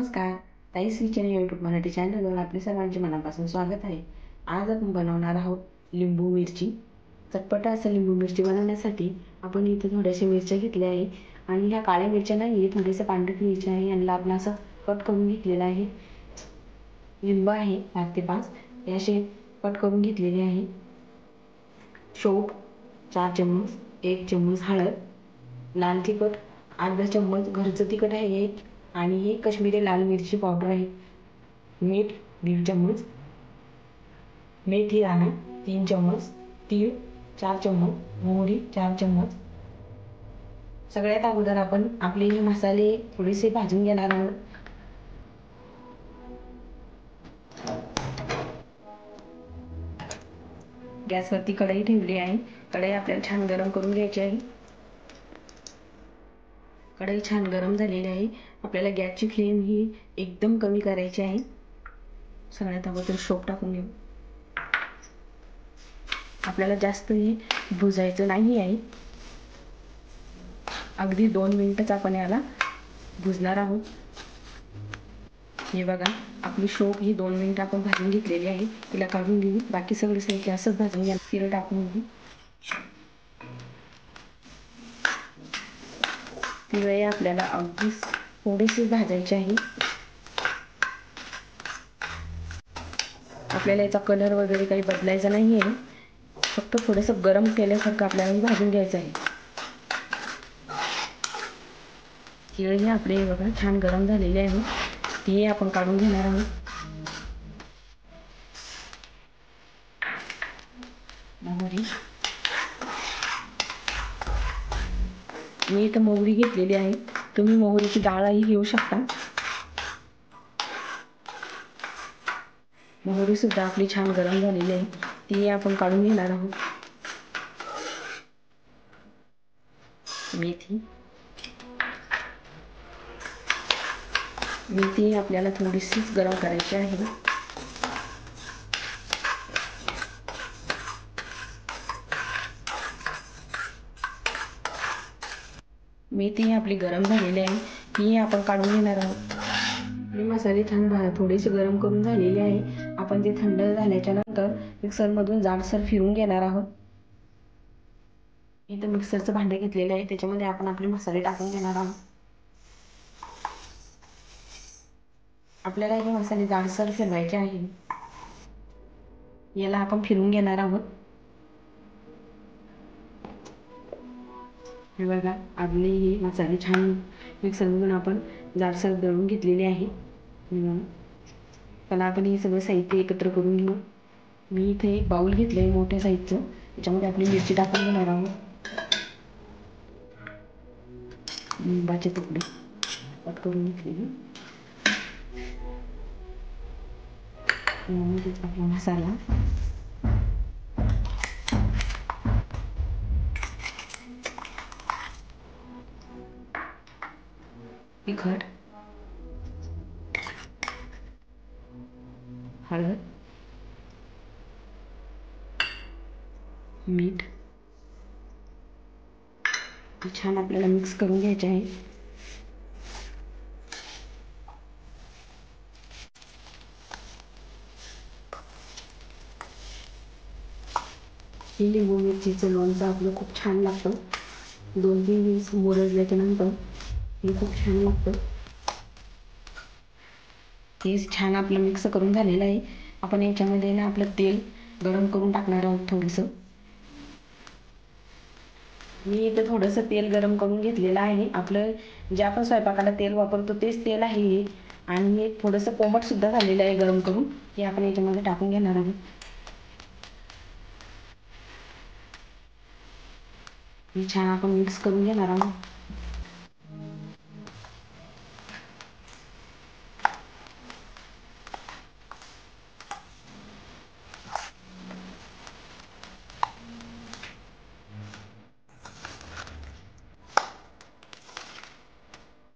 नमस्कार. ताईस kitchen YouTube Marathi चॅनलवर आपले सर्वांचे मनापासून स्वागत आहे. आज आपण बनवणार आहोत लिंबू मिरची. चटपट असं लिंबू मिरची बनवण्यासाठी आपण इथे थोड्याशा मिरच्या घेतल्या आहे आणि ह्या काळ्या मिरच्या नाही आहे, थोडेसे पांढऱ्या मिरच्या आहे. यांना आपण असं कट करून घेतलेलं आहे. लिंबू आहे 4 ते 5 हे असे कट करून घेतलेले आहे. शोप 4 चम्मच, 1 चम्मच हळद, लाल तिखट अर्धा चम्मच घरचं तिखट आहे आणि ही काश्मीरी लाल मिरची पावडर आहे. मीठ 1.5 चम्मच, मेथी दाणा 3 चम्मच, तीळ 4 चम्मच, मोहरी 4 चम्मच. सगळ्यात अगोदर आपण आपले हे मसाले थोडेसे भाजून घेणार आहोत. गॅसवरती कढई ठेवली आहे. कढई आपल्याला छान गरम करून घ्यायची आहे. कढई छान गरम झालेली आहे. आपल्याला गॅसची फ्लेम ही एकदम कमी करायची आहे. सगळ्यात अगोदर शोप टाकून घेऊ. आपल्याला जास्त ही भुजायचं नाही आहे. अगदी 2 मिनिटच आपण याला भुजणार आहोत. हे बघा आपली शोप ही 2 मिनिट आपण भाजून घेतलेली आहे. तिला काढून घेऊ. बाकी सगळे साहित्य असंच भाजून घ्या. तीळ टाकून घेऊ. तिळे आपल्याला अगदी थोडेसे भाजायचे आहे. आपल्याला याचा कलर वगैरे काही बदलायचा नाही आहे. फक्त थोडंसं गरम केल्यासारखं आपल्याला भाजून घ्यायचं आहे. तिळही आपले बघा छान गरम झालेले आहे. ती आपण काढून घेणार आहोत. मोहरी, मी इथं मोहरी घेतलेली आहे. तुम्ही मोहरीची डाळही घेऊ शकता. मोहरी सुद्धा आपली छान गरम झालेली आहे. ती आपण काढून घेणार आहोत. मेथी आपल्याला थोडीशीच गरम करायची आहे. मेथी आपली गरम झालेली आहे. ही आपण काढून घेणार आहोत. आपले मसाले छान थोडेसे गरम करून झालेले आहे. आपण ते थंड झाल्याच्या नंतर मिक्सरमधून जाडसर फिरून घेणार आहोत. इथं मिक्सरचं भांडे घेतलेलं आहे. त्याच्यामध्ये आपण आपले मसाले टाकून घेणार आहोत. आपल्याला हे मसाले जाडसर फिरवायचे आहे. याला आपण फिरून घेणार आहोत. हे बघा आपले हे मसाले छान मिक्सरमधून आपण जाडसर दळून घेतलेले आहे. त्याला आपण हे सगळं साहित्य एकत्र करून घेऊ. मी इथे एक बाउल घेतलं आहे मोठ्या साईजचं. त्याच्यामध्ये आपली मिरची टाकून घेणार आहोत. लिंबाचे तुकडे कट करून घेतलेले. आपला मसाला, तिखट, हळद, मीठ छान आपल्याला मिक्स करून घ्यायचे आहे. ही लिंबू मिरचीचं लोणचं आपलं खूप छान लागतं. 2-3 दिवस मुरजल्याच्या नंतर हे खूप छान लागतं. हे छान आपलं मिक्स करून झालेलं आहे. आपण याच्यामध्ये ना आपलं तेल गरम करून टाकणार आहोत थोडंसं. मी इथं थोडंसं तेल गरम करून घेतलेलं आहे. आपलं जे आपण स्वयंपाकाला तेल वापरतो तेच तेल आहे हे. आणि हे थोडंसं कोमट सुद्धा झालेलं आहे गरम करून. हे आपण याच्यामध्ये टाकून घेणार आहोत. हे छान आपण मिक्स करून घेणार आहोत.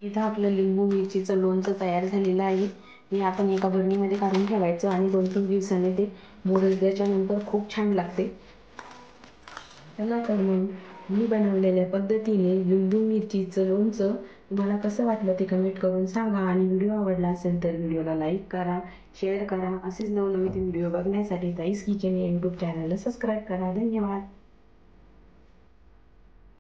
इथं आपलं लिंबू मिरचीचं लोणचं तयार झालेलं आहे. हे आपण एका बरणीमध्ये काढून ठेवायचं आणि 2-3 दिवसांनी ते मुरजल्याच्या नंतर खूप छान लागते. चला तर मग मी बनवलेल्या पद्धतीने लिंबू मिरचीचं लोणचं तुम्हाला कसं वाटलं ते कमेंट करून सांगा. आणि व्हिडिओ आवडला असेल तर व्हिडिओला लाईक करा, शेअर करा. असेच नवनवीन व्हिडिओ बघण्यासाठी ताईस किचन या यूट्यूब चॅनलला सबस्क्राईब करा. धन्यवाद.